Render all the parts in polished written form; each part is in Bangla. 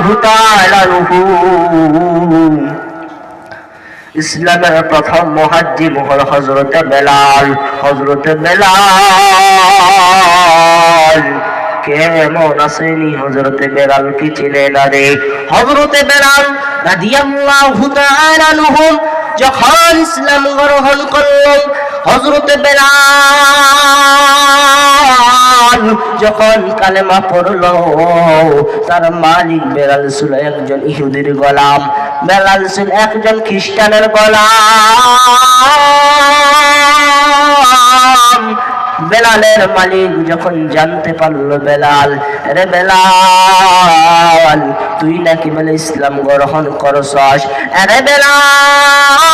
রাদিয়াল্লাহু তাআলা আনহু ইসলামের প্রথম মুহাজ্জিম হল হযরত বেলাল। কেমন আসেনি হযরত বেলাল কি চিনেন না রে? হযরত বেলাল রাদিয়াল্লাহু তাআলা আনহু যখন ইসলাম গ্রহণ করলেন, হযরত বেলাল যখন কালেমা পড়ল, তার মালিক বেলাল ছিল একজন ইহুদির গোলাম, বেলাল ছিল একজন খ্রিস্টানের গোলাম। বেলালের মালিক যখন জানতে পারলো, বেলাল, রে বেলাল তুই নাকি বলে ইসলাম গ্রহণ করছস, আরে বেলাল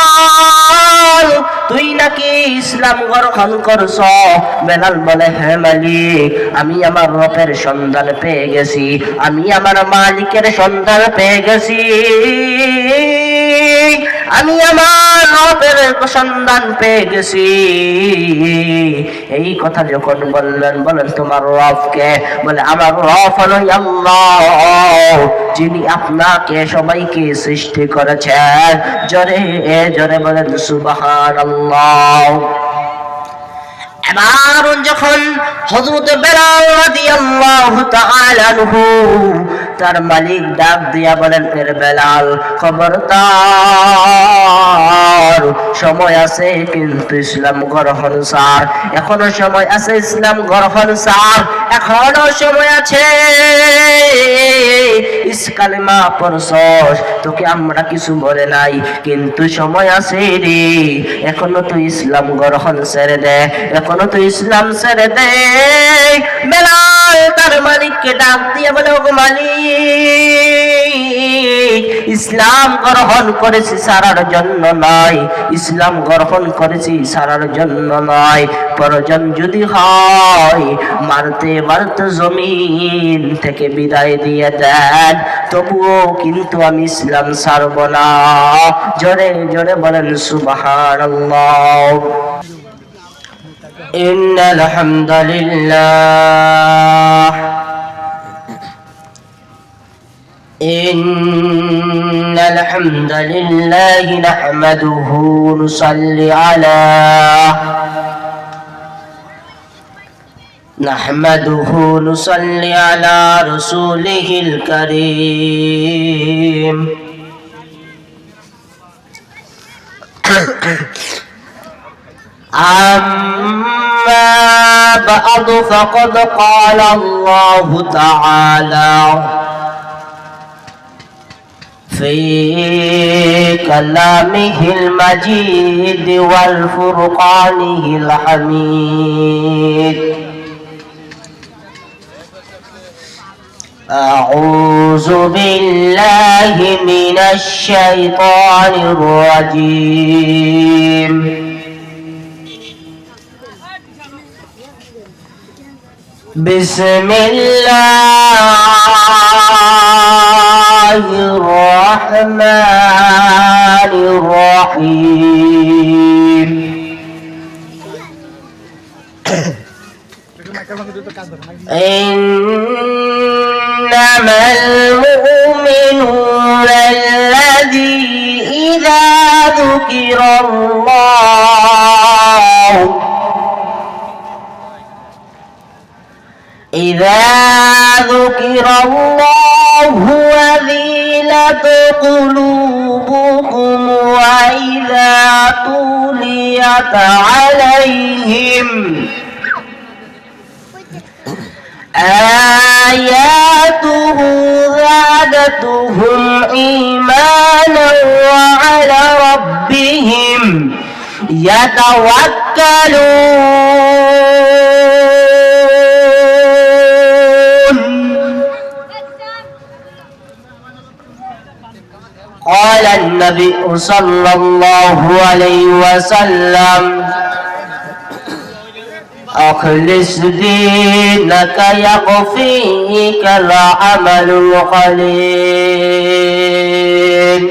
তুই নাকি ইসলাম গ্রহণ করছ? বেলাল বলে, হ্যাঁ মালিক, আমি আমার রবের সন্ধান পেয়ে গেছি, আমি আমার মালিকের সন্ধান পেয়ে গেছি, আমি আমার রবের সন্ধান পেয়ে গেছি। এই কথা যখন বললেন, বলেন তোমার রব কে? বলে আমার রব হলো আল্লাহ, যিনি আপনাকে সবাইকে সৃষ্টি করেছেন। জোরে জোরে বলেন সুবহানাল্লাহ। এবার যখন হযরত বেলাল রাদিয়াল্লাহু তাআলা আনহু তার মালিক ডাক দিয়া বলেন, এর বেলাল খবরদার, সময় আছে কিন্তু ইসলাম গ্রহণ সার, এখনো সময় আছে ইসলাম গ্রহণ সার, এখনো সময় আছে। কালেমা পড়ছস, তোকে আমরা কিছু বলে নাই, কিন্তু সময় আছে রে, এখনো তুই ইসলাম গ্রহণ ছেড়ে দে, এখনো তুই ইসলাম ছেড়ে দে। বেলাল তার মালিককে ডাক দিয়ে বলে, ও মালিক, ইসলাম গ্রহণ করেছি সারার জন্য নয়, ইসলাম গ্রহণ করেছি সারার জন্য নয়, প্রয়োজন যদি হয় মারতে মারতে জমিন থেকে বিদায় দিয়ে দেন, তবুও কিন্তু আমি ইসলাম ছাড়ব না। জোরে জোরে বলেন সুবহানাল্লাহ। ইন্নাল হামদুলিল্লাহ ইন্নাল হামদুলিল্লাহি নাহমাদুহু নুসাল্লি আলা রাসূলিহিল কারীম। أما بعد فقد قال الله تعالى في كلامه المجيد والفرقانه الحميد: أعوذ بالله من الشيطان الرجيم. بسم الله الرحمن الرحيم. إنما المؤمنون الذين إذا ذكر الله وجلت قلوبهم وإذا تليت عليهم آياته زادتهم إيمانا وعلى ربهم يتوكلون. قال النبي صلى الله عليه وسلم: أخلص دينك يكفيك العمل القليل.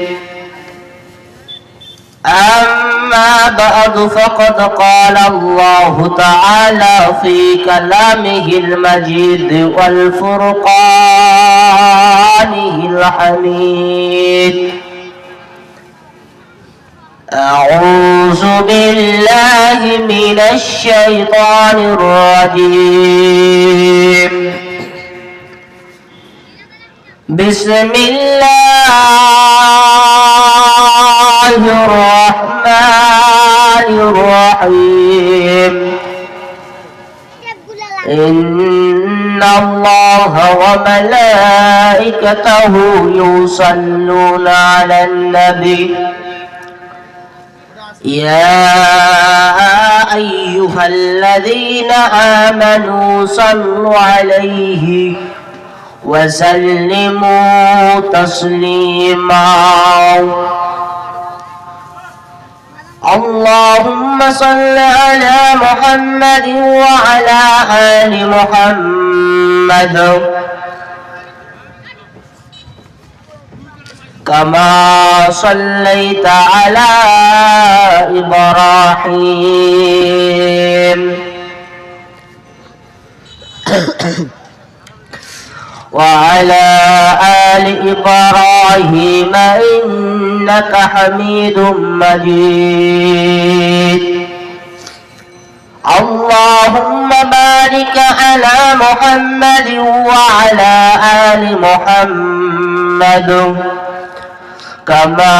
أما بعد فقد قال الله تعالى في كلامه المجيد والفرقان الغني الحميد أعوذ بالله من الشيطان الرجيم بسم الله الرحمن الرحيم إن الله وملائكته يصلون على النبي يا أيها الذين آمنوا صلوا عليه وسلموا تسليما اللهم صل على محمد وعلى آل محمد كما صليت على إبراهيم وعلى آل إبراهيم إنك حميد مجيد اللهم بارك على محمد وعلى آل محمد كما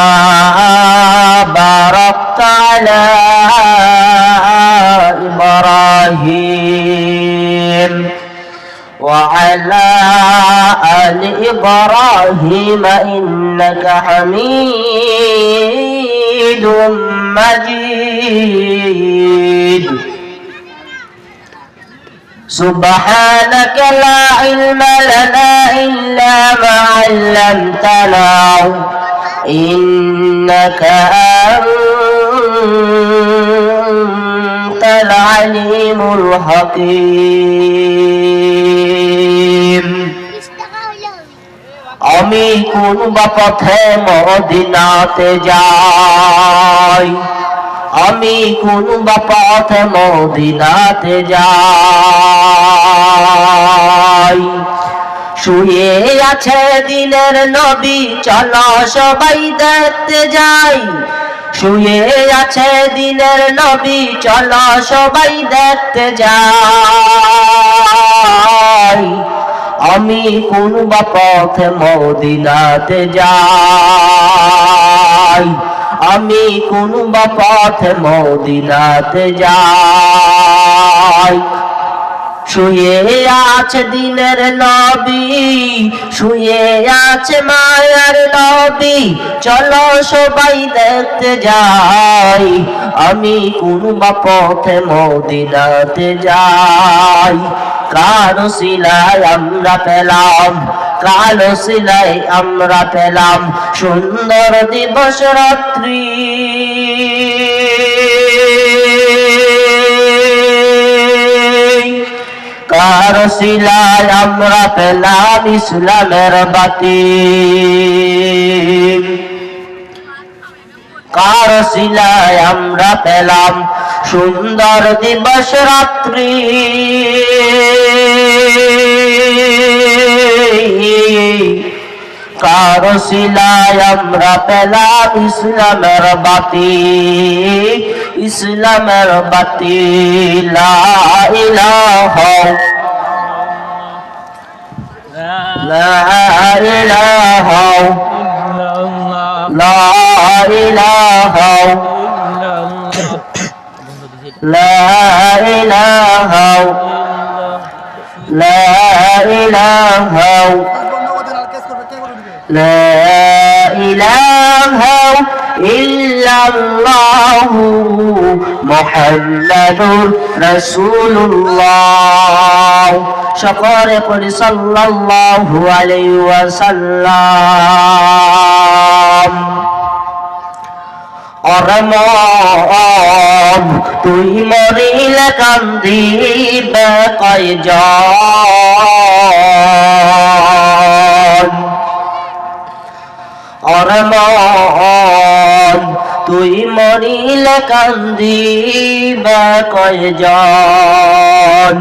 باركت على إبراهيم وعلى آل إبراهيم إنك حميد مجيد سبحانك لا علم لنا إلا ما علمتنا إنك أنت العليم الحكيم আমি কোন বা পথে মদিনাতে যাই আমি কোন বা পথে মদিনাতে যাই শুয়ে আছে দিনের নবী চলো সবাই দেখতে যাই শুয়ে আছে দিনের নবী চলো সবাই দেখতে যাই আমি কোন বা পথে মদিনাতে যাই আমি কোন বা পথে মদিনাতে যাই শুয়ে আছে দিনের নবী শুয়ে আছে মায়ার নবী চলো সবাই দেখতে যাই আমি কোন বা পথে মদিনাতে যাই কালো সিলাই আমরা পেলাম কালো সিলাই আমরা পেলাম সুন্দর দিবস রাত্রি কার সিলায় আমরা পেলাম ইসলামের বাতি কার সিলায় আমরা পেলাম সুন্দর দিবস রাত্রি কার সিলায় আমরা পেলাম ইসলামের বাতি ইসলামের বাতি লা ইলাহা লা ইলাহা লা ইলাহা লা ইলাহা লা ইলাহা لا إله إلا الله محمد رسول الله شكر صلى الله عليه وسلم অরমম তুই মরিলে কান্দিবে কয়জন অরমম তুই মরিলে কান্দিবে কয়জন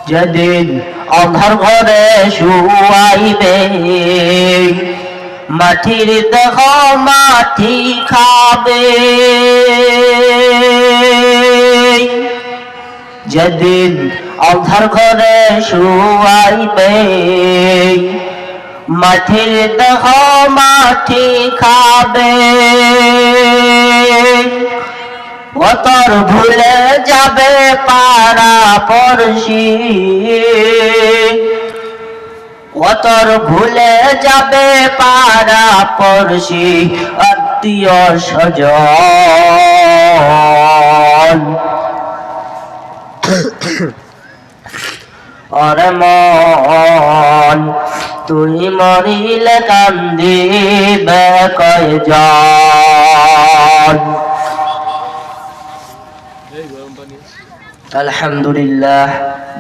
যেদিন অন্ধর ঘরে শুয়াইবে, মাটির দেহ মাটি খাবে। যেদিন অন্ধর ঘরে শুয়াইবে, মাটির দেহ মাটি খাবে। অতর ভুলে যাবে পাড়া পড়শি, অতর ভুলে যাবে পাড়া পড়শি, আত্মীয় স্বজন। ওরে মন তুই মরিলে কান্দিবে কয়জন। আলহামদুলিল্লাহ,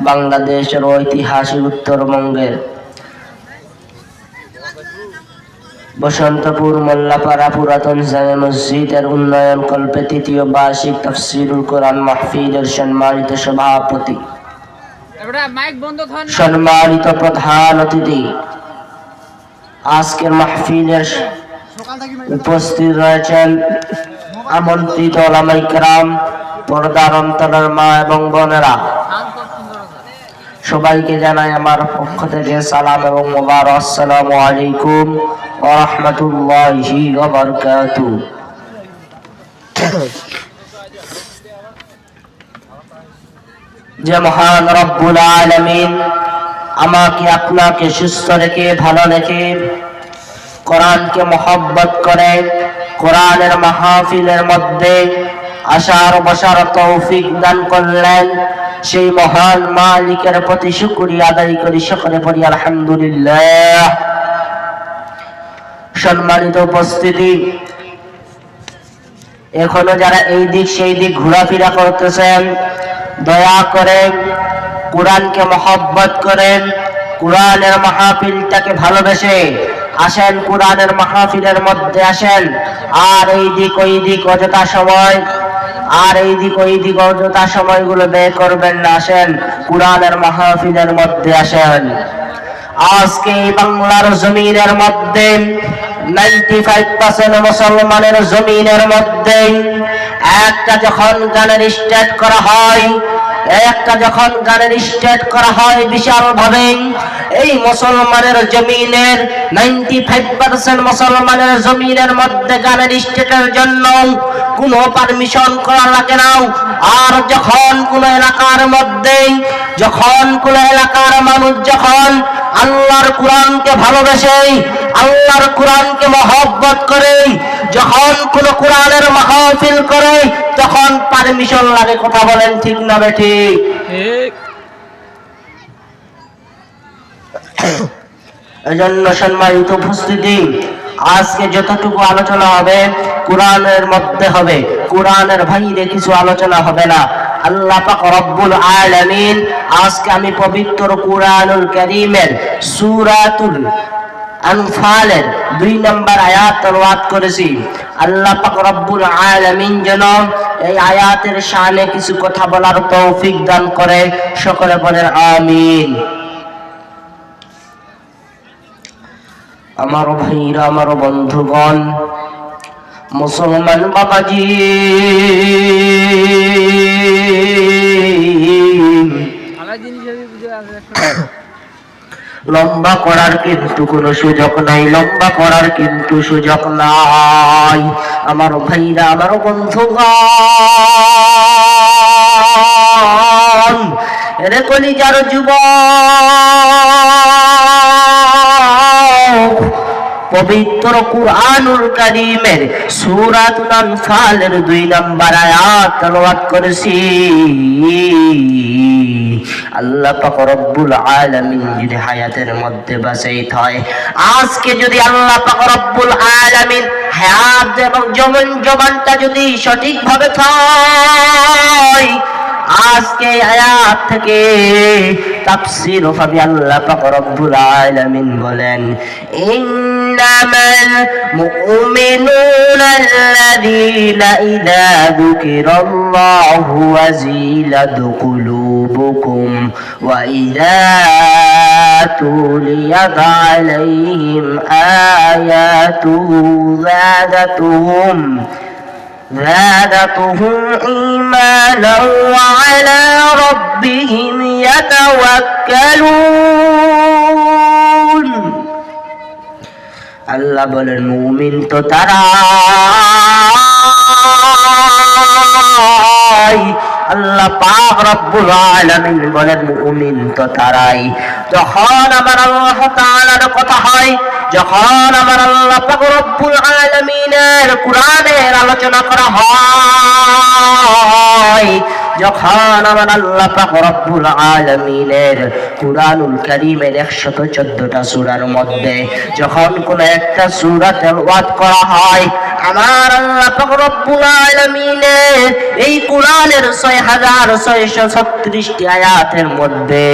বাংলাদেশের ঐতিহাসিক উত্তরবঙ্গের বসন্তপুর মোল্লাপাড়া পুরাতন জামে মসজিদের উন্নয়ন কল্পে তৃতীয় বার্ষিক তাফসীরুল কোরআন মাহফিলের সম্মানিত সভাপতি, সম্মানিত প্রধান অতিথি, আজকের মাহফিলের উপস্থিত রয়েছেন আমন্ত্রিত ওলামায়ে কেরাম, পর্দার অন্তরের মা এবং বোনেরা, সবাইকে জানাই আমার পক্ষ থেকে সালাম এবং মোবারক। আসসালামু আলাইকুম ওয়া রাহমাতুল্লাহি ওয়া বারাকাতুহু। যে মহান রব্বুল আলামিন আমাকে আপনাকে সুস্থ রেখে ভালো রেখে কোরআনকে মহব্বত করে কোরআনের মাহফিলের মধ্যে আসার বসার তৌফিক দান করলেন, সেই মহান মালিকের প্রতি শুকরিয়া আদায় করি, সকলে পড়ি আলহামদুলিল্লাহ। সম্মানিত উপস্থিতি, এখনো যারা এই দিক সেই দিক ঘোরাফেরা করতেছেন, দয়া করে কোরআনকে মহব্বত করেন, কোরআনের মাহফিলটাকে ভালোবেসে আসেন, কোরআনের মাহফিলের মধ্যে আসেন। আর এই দিক ওই দিক অযথা সময় সময়গুলো ব্যয় করবেন না, আসেন কোরআনের মাহফিলের মধ্যে আসেন। আজকে এই বাংলার জমিনের মধ্যে 95% মুসলমানের জমিনের মধ্যে একটা যখন গানের স্টার্ট করা হয় বিশাল ভাবে, এই মুসলমানের জমিনের 95% মুসলমানের জমিনের মধ্যে গানের স্টেটের জন্য কোনো পারমিশন করা লাগে না। আর যখন কোন এলাকার মধ্যে, যখন কোন এলাকার মানুষ যখন আল্লাহর কোরআনকে ভালোবেসে, আল্লাহর কোরআনকে মহব্বত করে, যখন কোন কোরআনের মাহফিল করে, তখন পারমিশন লাগে। কথা বলেন ঠিক না বেঠিক? এজন্য সম্মানিত উপস্থিতি, আজকে যতটুকু আলোচনা হবে কোরআনের মধ্যে হবে, কোরআনের বাইরে কিছু আলোচনা হবে না। আল্লাহ পাক রব্বুল আলামিন আজকে আমি পবিত্র কোরআনুল কারীমের সূরাতুল আনফালের 2 নম্বর আয়াত তেলাওয়াত করেছি। আল্লাহ পাক রব্বুল আলামিন যেন এই আয়াতের শানে কিছু কথা বলার তৌফিক দান করে, সকলে বলেন আমিন। আমার ভাইরা, আমার বন্ধুগণ, মুসলমান বাবাজি, লম্বা করার কিন্তু কোনো সুযোগ নাই, লম্বা করার কিন্তু সুযোগ নাই। আমার ভাইরা, আমার বন্ধুগণ, এরে কলিজার যুবক, পবিত্র কুরআনুল কারীমের সূরাতুল আনফালের 2 নম্বর আয়াত তেলাওয়াত করেছি। আল্লাহ পাক রব্বুল আলামিন যদি হায়াতের মধ্যে বাঁচাইতে হয়, আজকে যদি আল্লাহ পাক রব্বুল আলামিন হায়াত এবং জবানটা যদি সঠিকভাবে হয়, আজকে আয়াত থেকে তাফসীর হবে। আল্লাহ পাক রব্বুল আলামিন বলেন, ইন্নামাল মুমিনুনা আল্লাযীনা ইযা যুকিরাল্লাহু ওয়াজিলাত কুলুবুহুম قلوبكم وإذا تليت عليهم آياته زادتهم إيمانا وعلى ربهم يتوكلون আল্লাহ বলেন মুমিন তো তারাই আল্লাহ পাক রব্বুল আলামিন বলেন মুমিন তো তারাই যখন আমার আল্লাহ তাআলার কথা হয় যখন আমার আল্লাহ পাক রব্বুল আলামিনের কোরআনের আলোচনা করা হয় যখন আমার আল্লাহ পাক রব্বুল আলামিনের কুরআনুল কারীমের 114টা সূরার মধ্যে যখন কোন একটা সূরা তেলাওয়াত করা হয় আমার আল্লাহ পাক রব্বুল আলামিনের এই কোরআনের 6636টি আয়াতের মধ্যে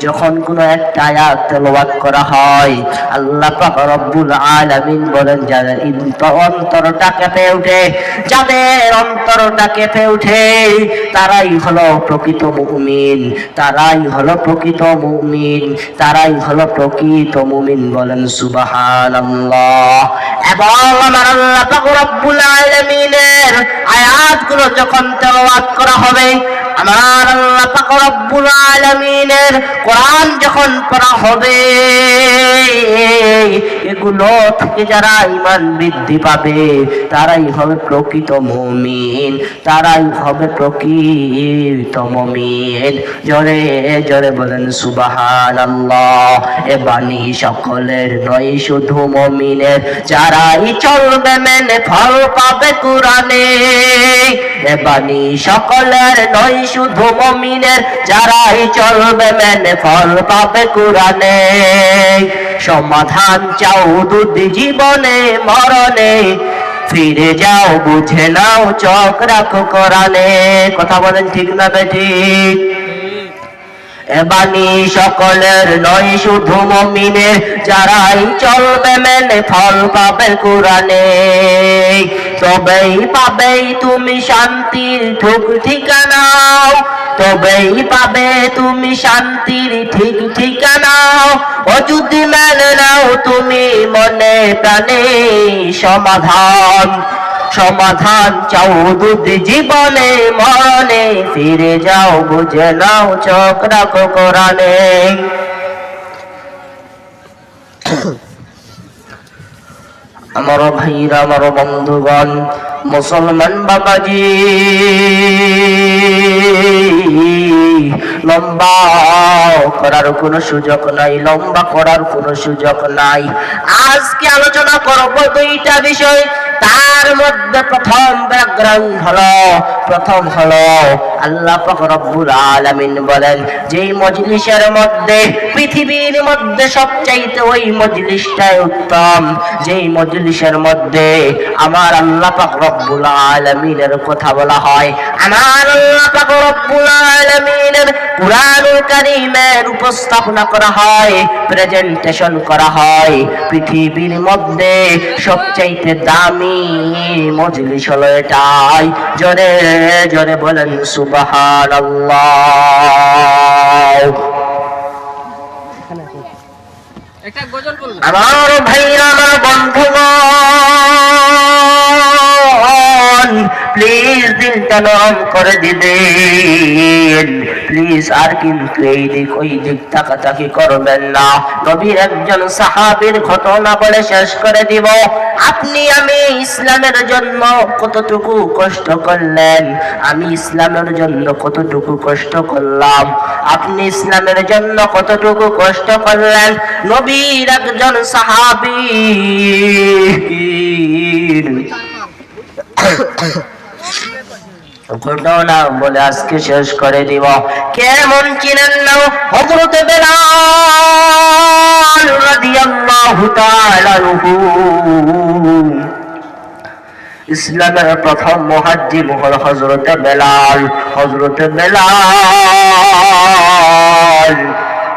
যখন কোন একটা আয়াত তেলাওয়াত করা হয় আল্লাহ পাক রব্বুল আলামিন বলেন যাদের অন্তরটা কেঁপে ওঠে যাদের অন্তরটা কেঁপে ওঠে তারাই হলো প্রকৃত মুমিন তারাই হলো প্রকৃত মুমিন তারাই হলো প্রকৃত মুমিন বলেন সুবহানাল্লাহ এবং আমার আল্লাহ পাক রব্বুল আলামিনের আয়াতগুলো যখন তেলাওয়াত করা হবে আমার আল্লাহ পাক রব্বুল আলামিনের কোরআন যখন পড়া হবে এগুলো থেকে যারা ঈমান বৃদ্ধি পাবে তারাই হবে প্রকৃত মুমিন তারাই হবে প্রকৃত মুমিন জোরে জোরে বলেন সুবহানাল্লাহ এ বাণী সকলের নয় শুধু মুমিনের যারাই চলবে মেনে ফল পাবে কোরআনে এ বাণী সকলের নয় শুধু মুমিনের যারাই চলবে মেনে ফল পাবে কোরআনে সমাধান চাও দুটি জীবনে মরণে ফিরে যাও বুঝে নাও চোখ রাখো কোরআনে কথা বলেন ঠিক না বেঠিক এ বাণী সকলের নয় শুধু মুমিনের যারাই চলবে মেনে ফল পাবে কোরআনে তবেই পাবে তুমি শান্তির ঠিক ঠিকানা তবেই পাবে তুমি শান্তির ঠিক ঠিকানা ও যদি মেনে নাও তুমি মনে প্রাণে সমাধান চাও দুটি জীবনে মরণে ফিরে যাও বুঝে নাও চোখ রাখো কোরআনে আমার ভাইরা আমার বন্ধুগণ মুসলমান বাবাজি লম্বা করার কোনো সুযোগ নাই লম্বা করার কোনো সুযোগ নাই আজকে আলোচনা করব দুইটা বিষয় তার মধ্যে প্রথম ব্যাকগ্রাউন্ড প্রথম হলো আল্লাহ পাক রব্বুল আলামিন বলেন যেই মজলিসের মধ্যে পৃথিবীর মধ্যে সবচাইতে ওই মজলিসটাই উত্তম যেই মজলিসের মধ্যে আমার আল্লাহ পাক রব্বুল আলামিনের কথা বলা হয় আমার আল্লাহ পাক রব্বুল আলামিনের কুরআনুল কারীমের উপস্থাপনা করা হয় প্রেজেন্টেশন করা হয় পৃথিবীর মধ্যে সবচাইতে দামি মজলিস হলো এটাই জোরে জোরে বলেন সুবহানাল্লাহ আমার ভাইরা আমার বন্ধুগণ প্লিজ দিলটা নরম করে দিবেন প্লিজ আর কিন্তু এই দিক ওই দিক তাকাতাকি করবেন না নবীর একজন সাহাবীর ঘটনা বলে শেষ করে দিব আপনি আমি ইসলামের জন্য কতটুকু কষ্ট করলেন আমি ইসলামের জন্য কতটুকু কষ্ট করলাম আপনি ইসলামের জন্য কতটুকু কষ্ট করলেন নবীর একজন সাহাবী ঘটনা বলে আজকে শেষ করে দিব কেমন চিনেন না হযরত বেলাল রাদিয়াল্লাহু তাআলা আনহু ইসলামের প্রথম মুহাজ্জির হল হযরত বেলাল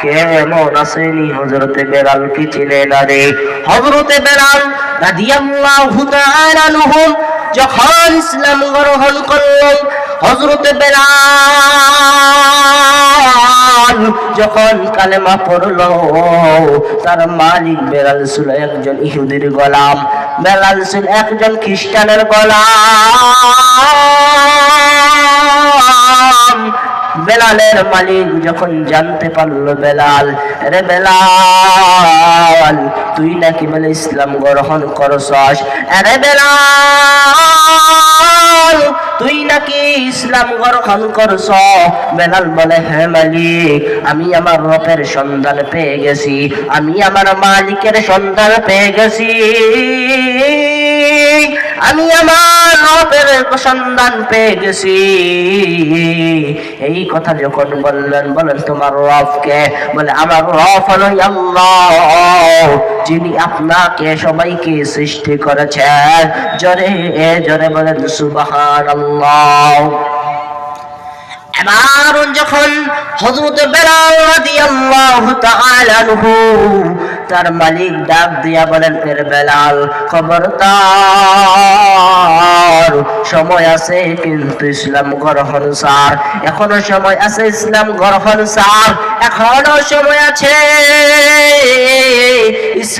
কেমন আসেনি হযরত বেলাল কি চিনেন না রে হযরত বেলাল রাদিয়াল্লাহু তাআলা আনহু যখন ইসলাম গ্রহণ করলেন হযরত বেলাল যখন কালেমা পড়লো, তার মালিক বেলাল ছিল একজন ইহুদির গোলাম, বেলাল ছিল একজন খ্রিস্টানের গোলাম। বেলালের মালিক যখন জানতে পারলো বেলাল, রে বেলাল তুই নাকি বলে ইসলাম গ্রহণ করছস, আরে বেলাল তুই নাকি ইসলাম গ্রহণ করছ? বেলাল বলে, হ্যাঁ মালিক, আমি আমার রবের সন্ধান পেয়ে গেছি, আমি আমার মালিকের সন্ধান পেয়ে গেছি, আমি আমার রবের সন্ধান পেয়ে গেছি। এই কথা যখন বললেন, বলেন তোমার রব কে? বলে আমার রব হলো আল্লাহ, যিনি আপনাকে সবাইকে সৃষ্টি করেছেন। জোরে জোরে বলেন সুবহানাল্লাহ। এবার যখন হযরত বেলাল রাদিয়াল্লাহু তাআলা আনহু তার মালিক ডাক দিয়া বলেন, এর বেলাল খবরদার, সময় আছে কিন্তু ইসলাম গ্রহণ স্যার, এখনো সময় আছে ইসলাম গ্রহণ স্যার, এখনো সময় আছে।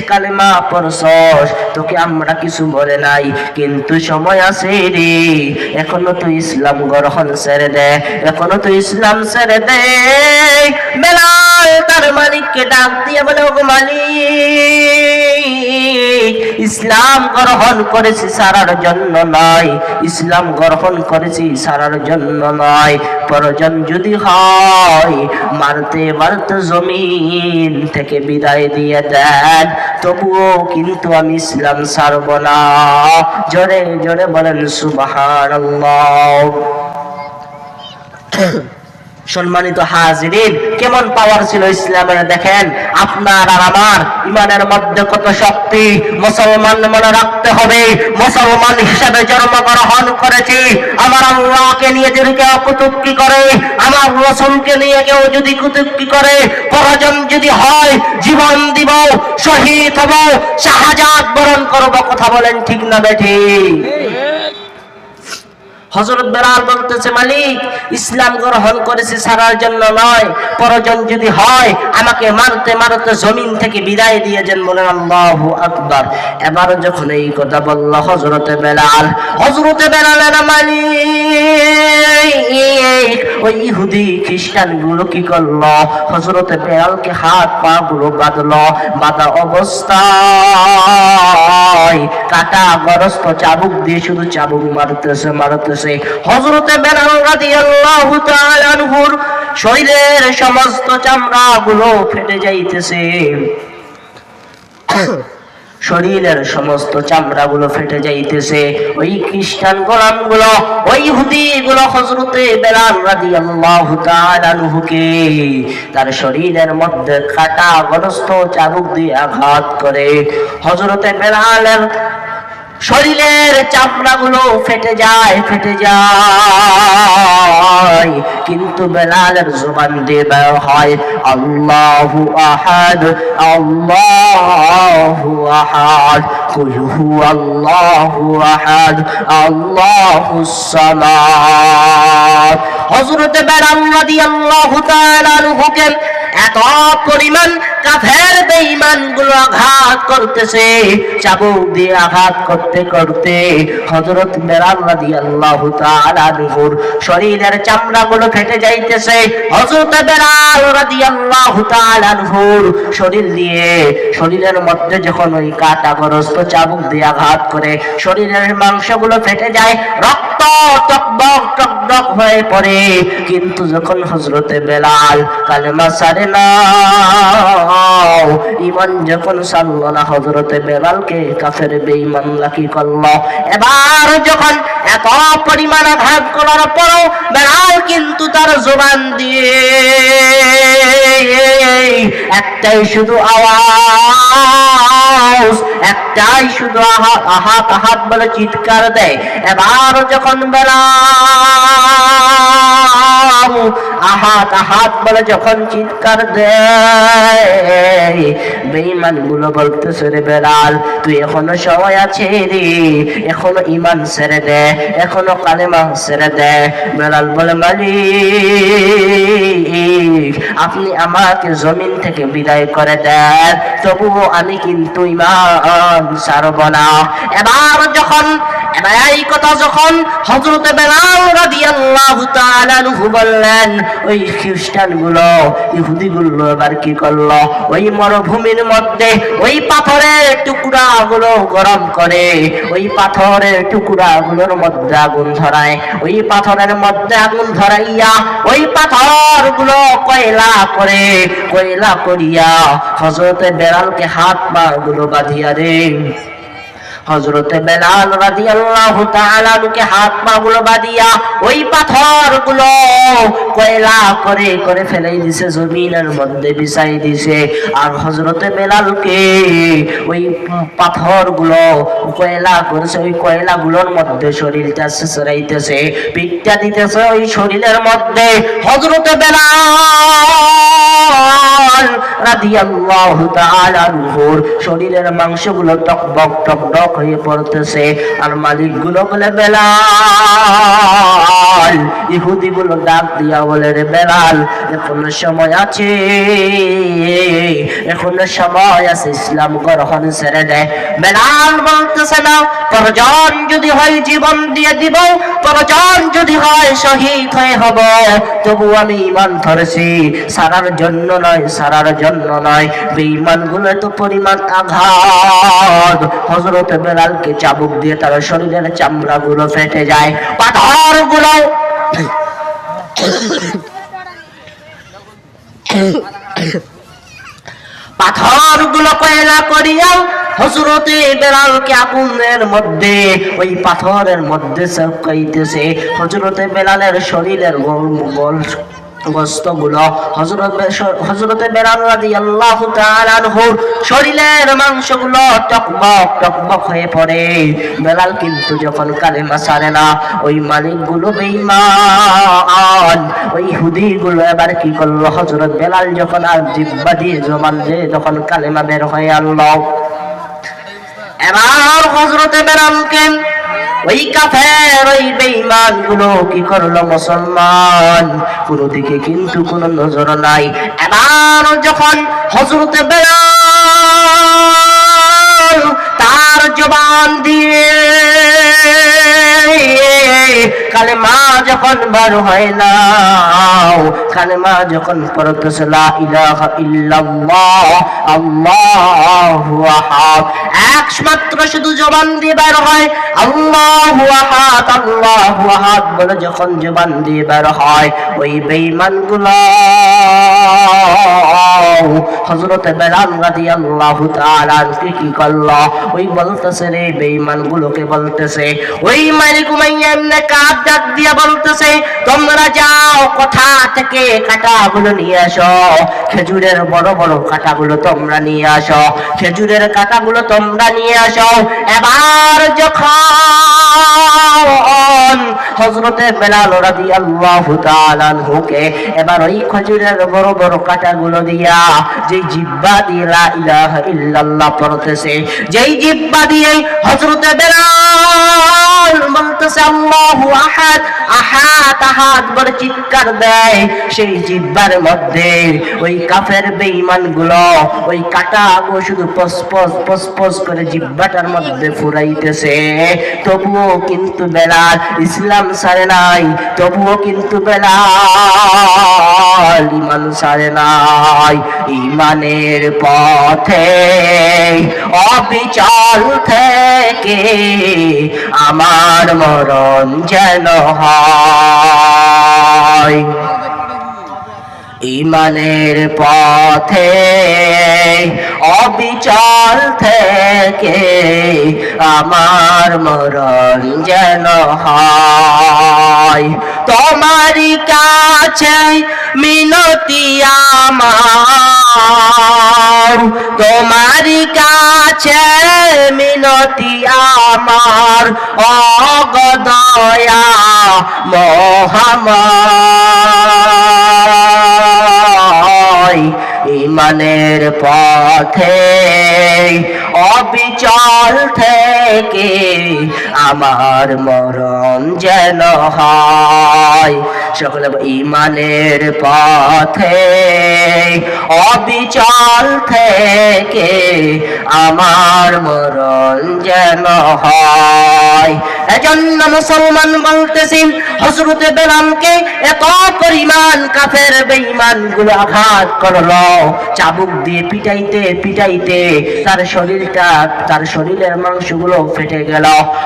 কালেমা পড়ছস, তোকে আমরা কিছু বলে নাই, কিন্তু সময় আছে রে, এখনো তো ইসলাম গ্রহণ ছেড়ে দে, এখনো তো ইসলাম ছেড়ে দে। বেলাল তার মালিককে ডাক দিয়ে বলে, ও মালিক, ইসলাম গ্রহণ করেছি সারার জন্য নয়, ইসলাম গ্রহণ করেছি সারার জন্য নয়, প্রয়োজন যদি হয় মারতে মারতে জমিন থেকে বিদায় দিয়ে দেন, তবুও কিন্তু আমি ইসলাম ছাড়ব না। জোরে জোরে বলেন সুবহানাল্লাহ। সম্মানিত হাজিরিন, কেমন পাওয়ার ছিল ইসলামের দেখেন। আপনার আর আমার ইমানের মধ্যে কত শক্তি। মুসলমান মনে রাখতে হবে, মুসলমান হিসাবে জন্মগ্রহণ করেছি, আমার আল্লাহকে নিয়ে যদি কেউ কটূক্তি করে, আমার রাসূলকে নিয়ে কেউ যদি কটূক্তি করে, প্রয়োজন যদি হয় জীবন দিব, শহীদ হব, শাহাদাত বরণ করব। কথা বলেন ঠিক না বেঠিক? হযরত বেলাল বলতেছে, মালিক, ইসলাম গ্রহণ করেছি ছাড়ার জন্য নয়, প্রয়োজন যদি হয় আমাকে মারতে মারতে জমিন থেকে বিদায় দিয়ে দেন। বলেন আল্লাহু আকবার। এবার যখন এই কথা বলল হযরত বেলালের মালিক, ওই ইহুদি খ্রিস্টান গুলো কি করলো? হযরত বেলালকে হাত পা গুলো বাঁধলো, বাঁধা অবস্থায় কাটা গরস্ত চাবুক দিয়ে শুধু চাবুক মারতেছে। হযরত বেলাল রাদিয়াল্লাহু তাআলা আনহুর শরীরের সমস্ত চামড়া গুলো ফেটে যাইতেছে, শরীরের সমস্ত চামড়া গুলো ফেটে যাইতেছে। ওই খ্রিস্টান গোলাম গুলো, ওই ইহুদি গুলো হযরত বেলাল রাদিয়াল্লাহু তাআলা আনহুকে তার শরীরের মধ্যে কাটা গরস্ত চাবুক দিয়ে আঘাত করে। হযরত বেলালের শরীরের চামড়া গুলো ফেটে যায়, কিন্তু বেলালের জবান দিয়ে বের হয় আল্লাহু আহাদ, আল্লাহু আহাদ, কুল হুয়াল্লাহু আহাদ, আল্লাহুস সামাদ। হযরত বেলাল রাদিয়াল্লাহু তাআলা আনহুকে এত পরিমাণ কাফের বেঈমান গুলো আঘাত করতেছে, চাবুক দিয়ে আঘাত করতে করতে হযরত বেলাল রাদিয়াল্লাহু তাআলা আনহুর শরীরের চামড়া গুলো ফেটে যাইতেছে। হযরত বেলাল রাদিয়াল্লাহু তাআলা আনহুর শরীরের মধ্যে যখন ওই কাঁটাগ্রস্ত চাবুক দিয়ে আঘাত করে শরীরের মাংসগুলো ফেটে যায়, রক্ত টকবক টকবক হয়ে পড়ে। কিন্তু যখন হযরত বেলাল কালেমা ছাড়ে না, ঈমান যখন ছাড়লো না, হযরত বেলালকে কাফের বেঈমানরা কি করলো? এবার যখন এত পরিমাণ আঘাত করার পরও বেলাল কিন্তু তার জবান দিয়ে একটাই শুধু আওয়াজ, একটাই শুধু আহাত আহাত বলে চিৎকার দেয়। এবার যখন বেলাল আহাত আহাত বলে যখন চিৎকার দেয়, বেঈমান বেঈমানগুলো বলতেছে, রে বেলাল তুই এখনো সময় আছে রে, এখনো ঈমান ছেড়ে দে, এখনো কালেমা ছেড়ে দে। বেলাল বলে, মালিক আপনি আমাকে জমিন থেকে বিদায় করে দেন, তবুও আমি কিন্তু ঈমান ছাড়ব না। এবার এই কথা যখন হযরত বেলাল রাদিয়াল্লাহু তাআলা আনহু বললেন, ওই খ্রিস্টানগুলো ইহুদিগুলো এবার কি করলো, ওই মরুভূমির মধ্যে ওই পাথরের টুকরাগুলো গরম করে, ওই পাথরের টুকরাগুলোর মধ্যে আগুন ধরায়, ওই পাথরের মধ্যে আগুন ধরাইয়া ওই পাথরগুলো কয়লা করিয়া হযরত বেলালকে হাত পা গুলো বাঁধিয়া রে, হযরতে বেলাল রাদিয়াল্লাহু তাআলা আনহুকে হাত পা গুলো বাঁধিয়া ওই পাথরগুলো কয়লা করে ফেলাই দিছে, জমিনের মধ্যে বিছাই দিছে। আর হযরতে বেলালকে ওই পাথরগুলো কয়লা করেছে, ওই কয়লাগুলোর মধ্যে শরীরটা ছেঁচড়াইতেছে, পিঠটা দিতেছে ওই শরীরের মধ্যে। হযরতে বেলাল রাদিয়াল্লাহু তাআলা আনহুর শরীরের মাংসগুলো টকবক হয়ে পড়তেছে। আর মালিকগুলো বলে, বেলাল, ইহুদিগুলো ডাক দিয়া বলে, রে বেলাল এখনো সময় আছে, এখনো সময় আছে, ইসলাম গ্রহণ ছেড়ে দে। বেলাল বলতেছে, না, প্রয়োজন যদি হয় জীবন দিয়ে দিব, প্রয়োজন যদি হয় শহীদ হয়ে হব, তবু আমি ঈমান ধরেছি, সারার জন্য নয়। বেঈমানগুলো তো পরিমাণ আঘাত, হযরত বেলালকে চাবুক দিয়ে তার শরীরের চামড়াগুলো ফেটে যায়, পাথরগুলো কয়লা করিয়া হযরতে বেলালকে আগুনের মধ্যে, ওই পাথরের মধ্যে চমকাইতেছে। হযরতে বেলালের শরীরের গোশতগুলো হযরতে বেলাল রাদিয়াল্লাহু তাআলা আনহুর শরীরের মাংসগুলো টকবক হয়ে পড়ে। বেলাল কিন্তু যখন কালেমা ছাড়ে না, ওই মালিকগুলো বেঈমান, ওই ইহুদিগুলো এবার কি করলো, হযরত বেলাল যখন আর জিহ্বা দিয়ে জবান দিয়ে যখন কালেমা বের হয়ে আনলো, এবার হযরতে বেলালকে ওই কাফের ওই বেঈমান গুলো কি করলো, মুসলমান কোনো দিকে কিন্তু কোনো নজর নাই। এবার যখন হযরতে বেলাল তার জবান দিয়ে কালেমা যখন বার হয় না, কালেমা যখন পড়তেছে, লা ইলাহা ইল্লাল্লাহ আল্লাহু আহাদ, একমাত্র শুধু জবান দিয়ে বের হয় আল্লাহু আহাদ বলে যখন জবান দিয়ে বের হয়, ওই বেঈমানগুলো হযরত বেলাল রাদিয়াল্লাহু তাআলা আনহু কি করলো, ওই বলতেছে, রে বেঈমানগুলোকে বলতেছে, ওই মালিক উমাইয়া ইবনে কাব ডাক দিয়া বলতেছে, তোমরা যাও কোথা থেকে কাঁটাগুলো নিয়ে আসো, খেজুরের বড় বড় কাঁটাগুলো তোমরা নিয়ে আসো, খেজুরের কাঁটাগুলো তোমরা নিয়ে আসো। এবার যখন হযরতে বেলাল রাদিয়াল্লাহু তাআলা আনহুকে এবার ওই খেজুরের বড় বড় কাঁটাগুলো দিয়া, যেই জিহ্বা দিয়ে লা ইলাহা ইল্লাল্লাহ পড়তেছে, যেই জিহ্বা দিয়ে হযরতে বেলাল বলতেছে আল্লাহু আহাদ আহাদ বলে চিৎকার দেয়, সেই জিহ্বার মধ্যে ওই কাফের বেঈমানগুলো ওই কাঁটাগুলো শুধু পস করে জিহ্বাটার মধ্যে ফুরাইতেছে। তবুও কিন্তু বেলাল ইসলাম ছাড়ে নাই, তবুও কিন্তু বেলাল ঈমান ছাড়ে নাই। ঈমানের পথে অবিচল থেকে আমার মরণ যেন হয়, ঈমানের পথে অবিচল থেকে আমার মরণ যেন হয়। তোমারই কাছে মিনতি আমার, তোমারই কাছে মিনতি আমার, অগদয়া মহাময় ইমানের পথে অবিচল থেকে আমার মরণ যেন হয়। সকলে ইমানের পথে অবিচল থেকে আমার মরণ যেন হয়। এজন্য মুসলমান বলতেছি হযরতে বেলালকে এত পরিমাণ কাফের বেঈমান গুলো আঘাত করলো, চাবুক দিয়ে পিটাইতে পিটাইতে তার শরীরের মাংসগুলো ফেটে গেল।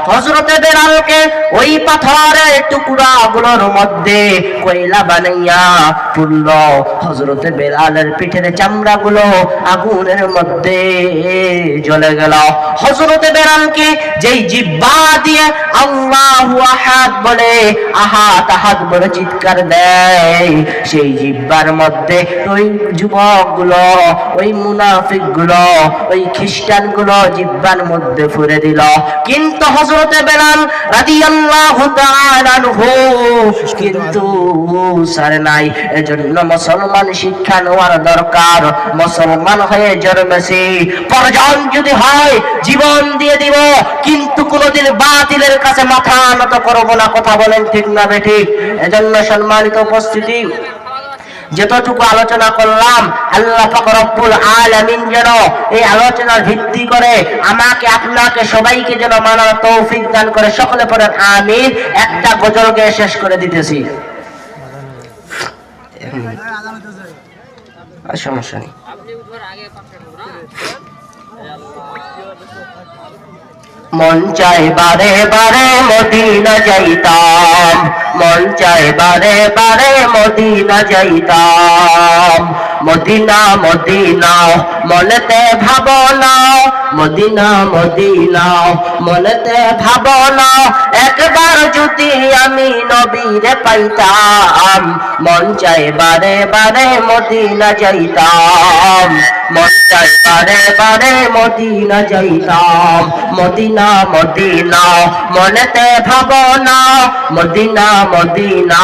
হযরতে বেলালকে ওই পাথরের টুকরা গুলোর মধ্যে কয়লা বানাইয়া পুরল। হযরতে বেলালের পিঠের চামড়া গুলো আগুনের মধ্যে জ্বলে গেল। হযরতে বেলালকে যেই জিহ্বা দিয়ে আল্লাহু আহাদ বলে আহাদ আহাদ বলে চিৎকার দেয়, সেই জিহ্বার মধ্যে ওই যুবকগুলো, ওই মুনাফিকগুলো, ওই খ্রিস্টানগুলো জিহ্বার মধ্যে ফুরে দিল। কিন্তু হযরতে বেলাল রাদিয়াল্লাহু তাআলা আনহু কিন্তু সারে নাই। এজন্য মুসলমান শিক্ষা নেওয়ার দরকার। মুসলমান হয়ে জন্মেছি, প্রয়োজন যদি হয় জীবন দিয়ে দিব, কিন্তু কোনোদিন বাতিলের কাছে মাথা নত করব না। কথা বলেন ঠিক না বেঠিক? এজন্য সম্মানিত উপস্থিতি, যতটুকু আলোচনা করলাম আল্লাহ পাক রব্বুল আলামিন যেন এই আলোচনার ভিত্তি করে আমাকে আপনাকে সবাইকে যেন মানার তৌফিক দান করে। সকলে পড়েন আমিন। একটা গজল গেয়ে শেষ করে দিতেছি। সমস্যা নেই। মন চাই বারে বারে মদিনা যাইতাম, মন চাই বারে বারে মদিনা যাইতাম। মদিনা মদিনা মনেতে ভাবনা, মদিনা মদিনা মনেতে ভাবনা, একবার যদি আমি নবীরে পাইতাম। মন চাই বারে বারে মদিনা যাইতাম, মন চাই বারে বারে মদিনা যাইতাম। মদিনা মদিনা মনেতে ভাবনা, মদিনা মদিনা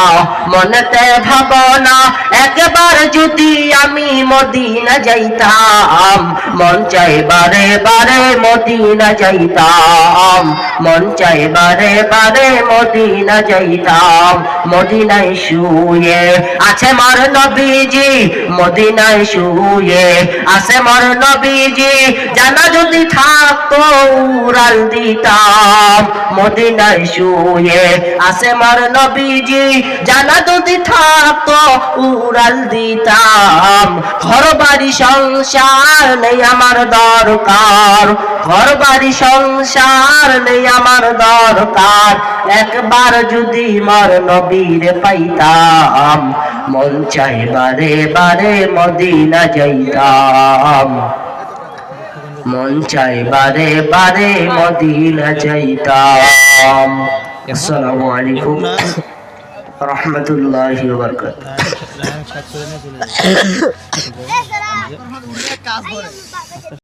মনেতে ভাবনা, একবার যদি আমি মদিনা যাইতাম। মন চাই বারে বারে মদিনা যাইতাম, মন চাই বারে বারে মদিনা যাইতাম। মদিনায় শুয়ে আছে মোর নবীজি, মদিনায় শুয়ে আছে মোর নবীজি, জানা যদি থাকতো উড়াল দিতাম। মদিনায় শুয়ে আছে মোর নবীজি, জানা যদি থাকতো উড়াল দিতাম। ঘর বাড়ি সংসার নেই আমার দরকার, ঘর বাড়ি সংসার নেই আমার দরকার, একবার যদি মোর নবীরে পাইতাম। মন চাই বারে বারে মদিনা যাইতাম, মন চাই বারে বারে মদিনা যাইতাম। আসসালামু আলাইকুম রাহমাতুল্লাহি ওয়া বারাকাতুহু।